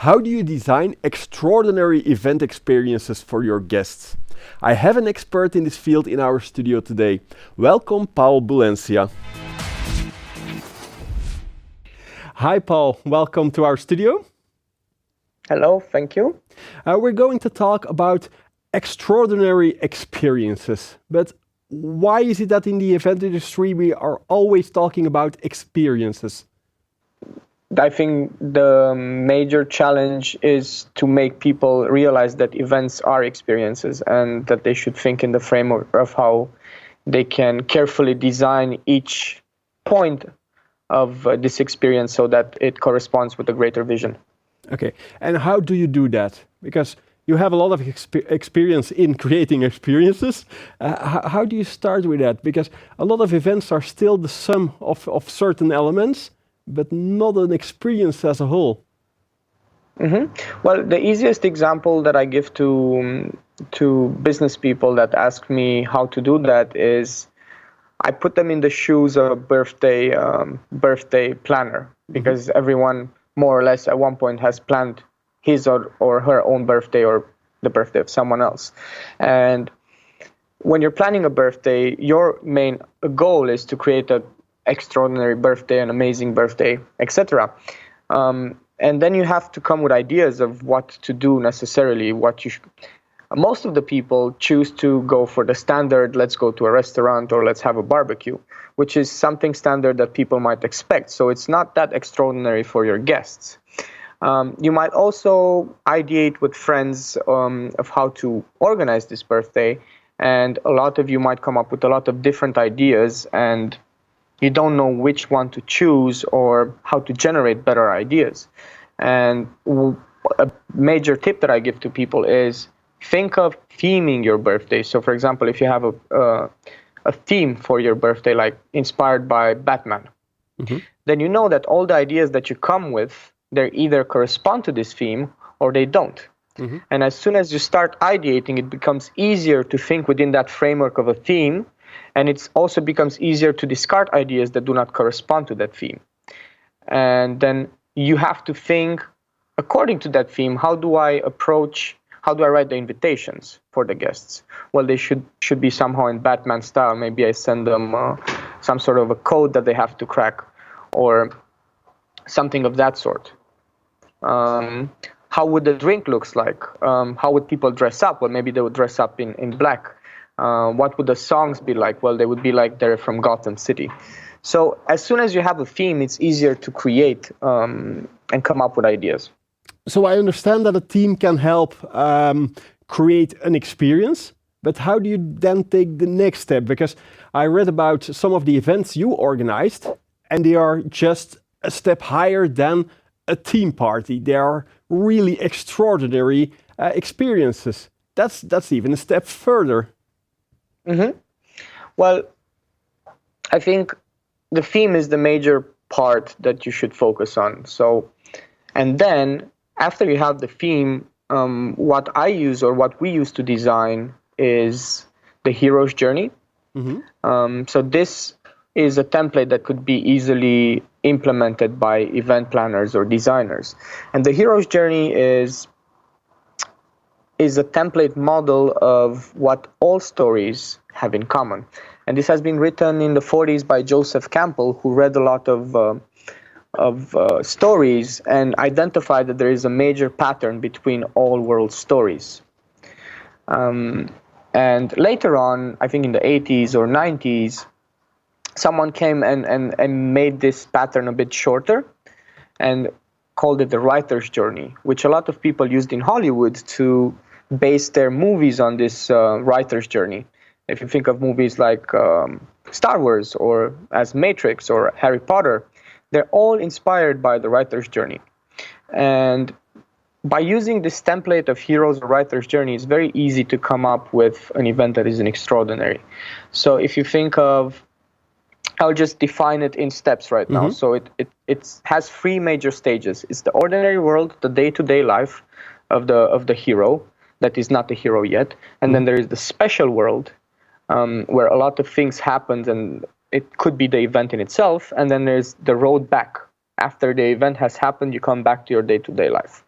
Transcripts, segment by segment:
How do you design extraordinary event experiences for your guests? I have an expert in this field in our studio today. Welcome, Paul Bulencia. Hi, Paul. Welcome to our studio. Hello, thank you. We're going to talk about extraordinary experiences. But why is it that in the event industry we are always talking about experiences? I think the major challenge is to make people realize that events are experiences and that they should think in the framework of how they can carefully design each point of this experience so that it corresponds with a greater vision. Okay, and how do you do that? Because you have a lot of experience in creating experiences. How do you start with that? Because a lot of events are still the sum of certain elements, but not an experience as a whole. Well, the easiest example that I give to business people that ask me how to do that is I put them in the shoes of a birthday planner, because everyone more or less at one point has planned his or her own birthday or the birthday of someone else. And when you're planning a birthday, your main goal is to create an extraordinary birthday, an amazing birthday, etc. And then you have to come with ideas of what to do necessarily. Most of the people choose to go for the standard, let's go to a restaurant or let's have a barbecue, which is something standard that people might expect. So it's not that extraordinary for your guests. You might also ideate with friends of how to organize this birthday, and a lot of you might come up with a lot of different ideas, and you don't know which one to choose or how to generate better ideas. And a major tip that I give to people is think of theming your birthday. So, for example, if you have a theme for your birthday, like inspired by Batman, then you know that all the ideas that you come with, they either correspond to this theme or they don't. And as soon as you start ideating, it becomes easier to think within that framework of a theme, and it also becomes easier to discard ideas that do not correspond to that theme. And then you have to think according to that theme, how do I write the invitations for the guests? Well, they should be somehow in Batman style. Maybe I send them some sort of a code that they have to crack or something of that sort. How would the drink looks like? How would people dress up? Well, maybe they would dress up in black. What would the songs be like? Well, they would be like they're from Gotham City. So as soon as you have a theme, it's easier to create and come up with ideas. So I understand that a team can help create an experience, but how do you then take the next step? Because I read about some of the events you organized, and they are just a step higher than a team party. They are really extraordinary experiences. That's even a step further. Well, I think the theme is the major part that you should focus on. So, and then after you have the theme, what I use or what we use to design is the hero's journey. So this is a template that could be easily implemented by event planners or designers. And the hero's journey is a template model of what all stories have in common. And this has been written in the 40s by Joseph Campbell, who read a lot of stories and identified that there is a major pattern between all world stories. And later on, I think in the 80s or 90s, someone came and made this pattern a bit shorter and called it the writer's journey, which a lot of people used in Hollywood to base their movies on this writer's journey. If you think of movies like Star Wars or as Matrix or Harry Potter, they're all inspired by the writer's journey. And by using this template of heroes or writer's journey, it's very easy to come up with an event that is an extraordinary. So if you think of, I'll just define it in steps right now. So it has three major stages. It's the ordinary world, the day-to-day life of the hero that is not the hero yet. And then there is the special world where a lot of things happen, and it could be the event in itself. And then there's the road back after the event has happened, you come back to your day-to-day life.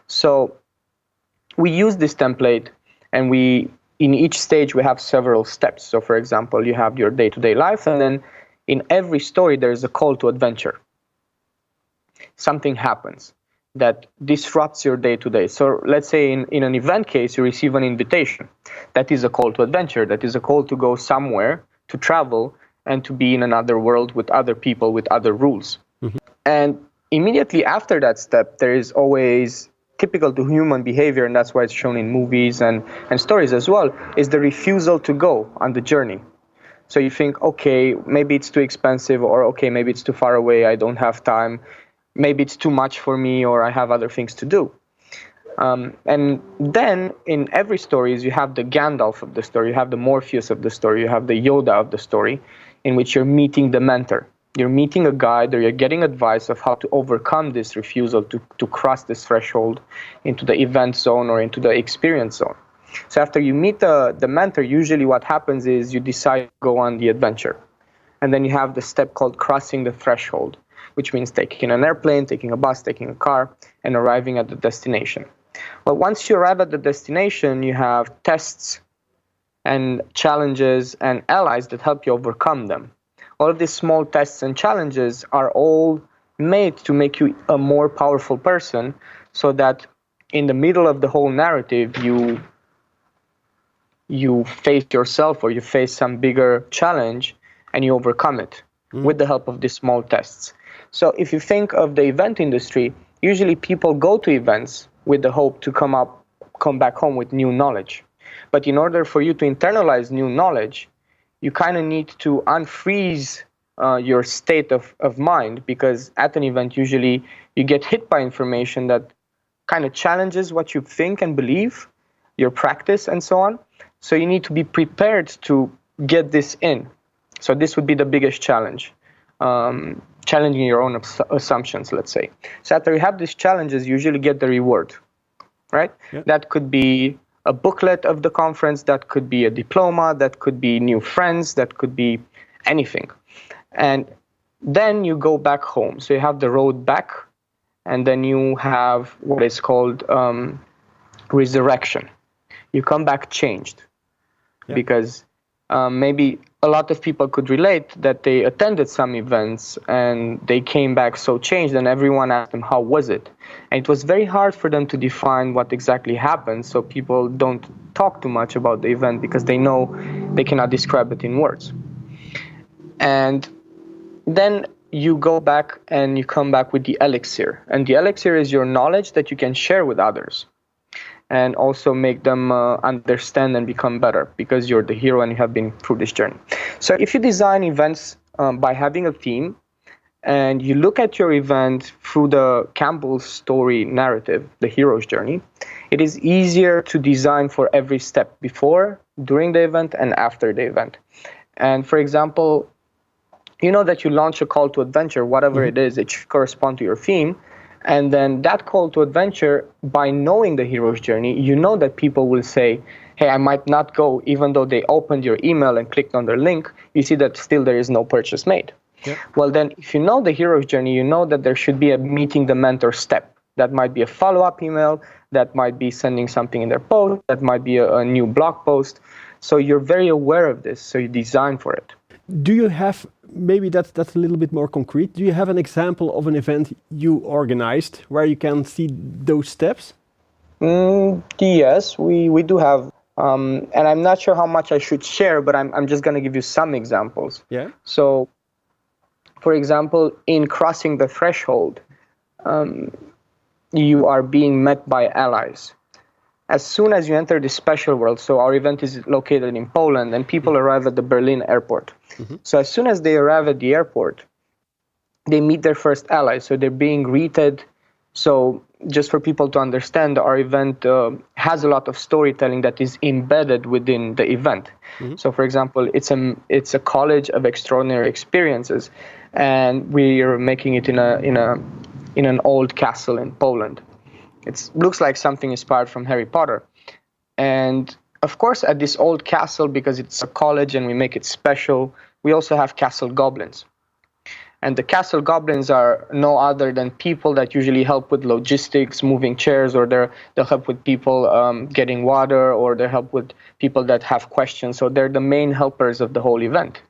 So we use this template, and in each stage we have several steps. So for example, you have your day-to-day life, and then in every story there is a call to adventure. Something happens that disrupts your day-to-day. So let's say in an event case, you receive an invitation. That is a call to adventure. That is a call to go somewhere, to travel, and to be in another world with other people, with other rules. Mm-hmm. And immediately after that step, there is always, typical to human behavior, and that's why it's shown in movies and stories as well, is the refusal to go on the journey. So you think, okay, maybe it's too expensive, or okay, maybe it's too far away, I don't have time, maybe it's too much for me, or I have other things to do. And then in every story, you have the Gandalf of the story, you have the Morpheus of the story, you have the Yoda of the story, in which you're meeting the mentor. You're meeting a guide, or you're getting advice of how to overcome this refusal to cross this threshold into the event zone or into the experience zone. So after you meet the mentor, usually what happens is you decide to go on the adventure. And then you have the step called crossing the threshold, which means taking an airplane, taking a bus, taking a car, and arriving at the destination. Well, once you arrive at the destination, you have tests and challenges and allies that help you overcome them. All of these small tests and challenges are all made to make you a more powerful person, so that in the middle of the whole narrative, you face yourself, or you face some bigger challenge and you overcome it with the help of these small tests. So if you think of the event industry, usually people go to events with the hope to come back home with new knowledge. But in order for you to internalize new knowledge, you kind of need to unfreeze your state of mind, because at an event, usually you get hit by information that kind of challenges what you think and believe, your practice, and so on. So you need to be prepared to get this in. So this would be the biggest challenge, challenging your own assumptions, let's say. So after you have these challenges, you usually get the reward, right? Yeah. That could be a booklet of the conference, that could be a diploma, that could be new friends, that could be anything. And then you go back home. So you have the road back, and then you have what is called resurrection. You come back changed. Yeah. Because maybe a lot of people could relate that they attended some events and they came back so changed, and everyone asked them, how was it? And it was very hard for them to define what exactly happened, so people don't talk too much about the event because they know they cannot describe it in words. And then you go back and you come back with the elixir. And the elixir is your knowledge that you can share with others, and also make them understand and become better, because you're the hero and you have been through this journey. So if you design events by having a theme, and you look at your event through the Campbell's story narrative, the hero's journey, it is easier to design for every step before, during the event, and after the event. And for example, you know that you launch a call to adventure, whatever it is, it should correspond to your theme. And then that call to adventure, by knowing the hero's journey, you know that people will say, hey, I might not go, even though they opened your email and clicked on their link, you see that still there is no purchase made. Yep. Well, then if you know the hero's journey, you know that there should be a meeting the mentor step. That might be a follow-up email, that might be sending something in their post, that might be a new blog post. So you're very aware of this, so you design for it. Do you have, maybe that's a little bit more concrete, do you have an example of an event you organized where you can see those steps? Yes, we do have, and I'm not sure how much I should share, but I'm just going to give you some examples. Yeah. So, for example, in crossing the threshold, you are being met by allies. As soon as you enter the special world, so our event is located in Poland, and people arrive at the Berlin airport. Mm-hmm. So as soon as they arrive at the airport, they meet their first allies. So they're being greeted. So just for people to understand, our event has a lot of storytelling that is embedded within the event. Mm-hmm. So for example, it's a college of extraordinary experiences, and we are making it in an old castle in Poland. It looks like something inspired from Harry Potter. And of course, at this old castle, because it's a college and we make it special, we also have castle goblins. And the castle goblins are no other than people that usually help with logistics, moving chairs, or they'll help with people getting water, or they help with people that have questions. So they're the main helpers of the whole event.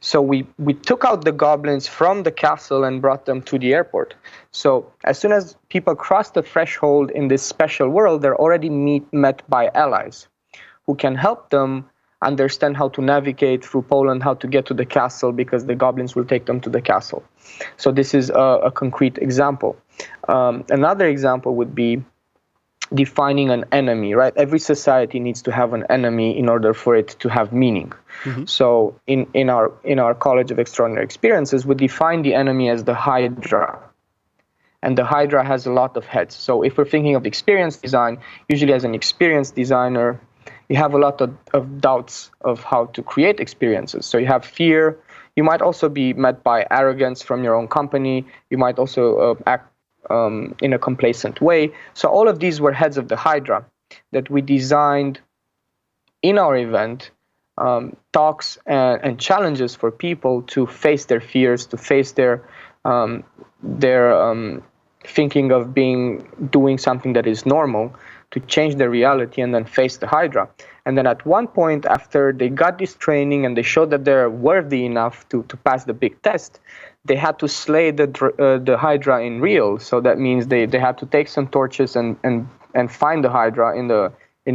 So we took out the goblins from the castle and brought them to the airport. So as soon as people cross the threshold in this special world, they're already met by allies who can help them understand how to navigate through Poland, how to get to the castle, because the goblins will take them to the castle. So this is a concrete example. Another example would be defining an enemy, right? Every society needs to have an enemy in order for it to have meaning. So in our College of Extraordinary Experiences, we define the enemy as the Hydra. And the Hydra has a lot of heads. So if we're thinking of experience design, usually as an experienced designer, you have a lot of doubts of how to create experiences. So you have fear. You might also be met by arrogance from your own company. You might also act in a complacent way. So all of these were heads of the Hydra that we designed in our event, talks and challenges for people to face their fears, to face their thinking of doing something that is normal, to change their reality and then face the Hydra. And then at one point, after they got this training and they showed that they're worthy enough to pass the big test, they had to slay the Hydra in real. So that means they had to take some torches and find the Hydra in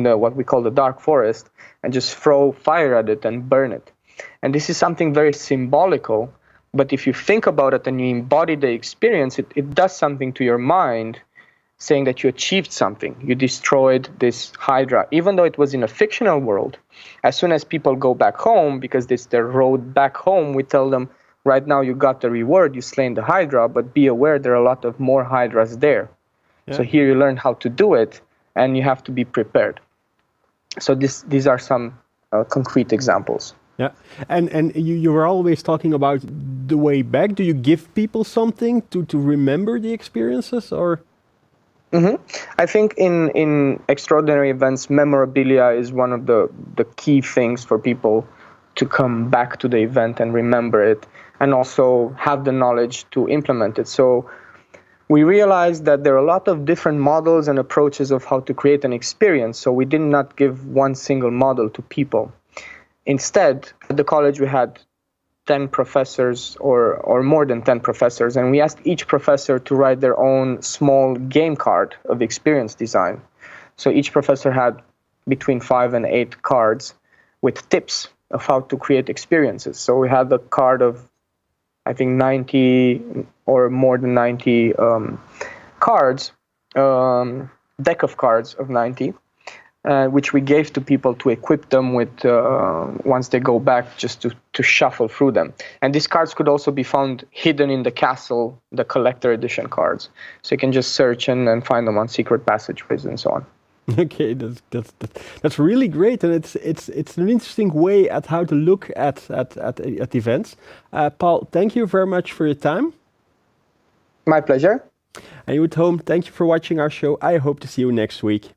the what we call the dark forest and just throw fire at it and burn it. And this is something very symbolical, but if you think about it and you embody the experience, it does something to your mind, saying that you achieved something. You destroyed this Hydra. Even though it was in a fictional world, as soon as people go back home, because it's their road back home, we tell them, right now you got the reward, you slain the Hydra, but be aware there are a lot of more Hydras there. Yeah. So here you learn how to do it, and you have to be prepared. So these are some concrete examples. Yeah, and you were always talking about the way back. Do you give people something to remember the experiences, or? I think in extraordinary events, memorabilia is one of the key things for people to come back to the event and remember it, and also have the knowledge to implement it. So we realized that there are a lot of different models and approaches of how to create an experience. So we did not give one single model to people. Instead, at the college, we had 10 professors or more than 10 professors, and we asked each professor to write their own small game card of experience design. So each professor had between 5 and 8 cards with tips of how to create experiences. So we had a card of, I think, 90 or more than 90 cards, deck of cards of 90, which we gave to people to equip them with once they go back, just to shuffle through them. And these cards could also be found hidden in the castle, the collector edition cards. So you can just search and find them on secret passageways and so on. Okay, that's really great, and it's an interesting way at how to look at events. Paul, thank you very much for your time. My pleasure. And you at home, thank you for watching our show. I hope to see you next week.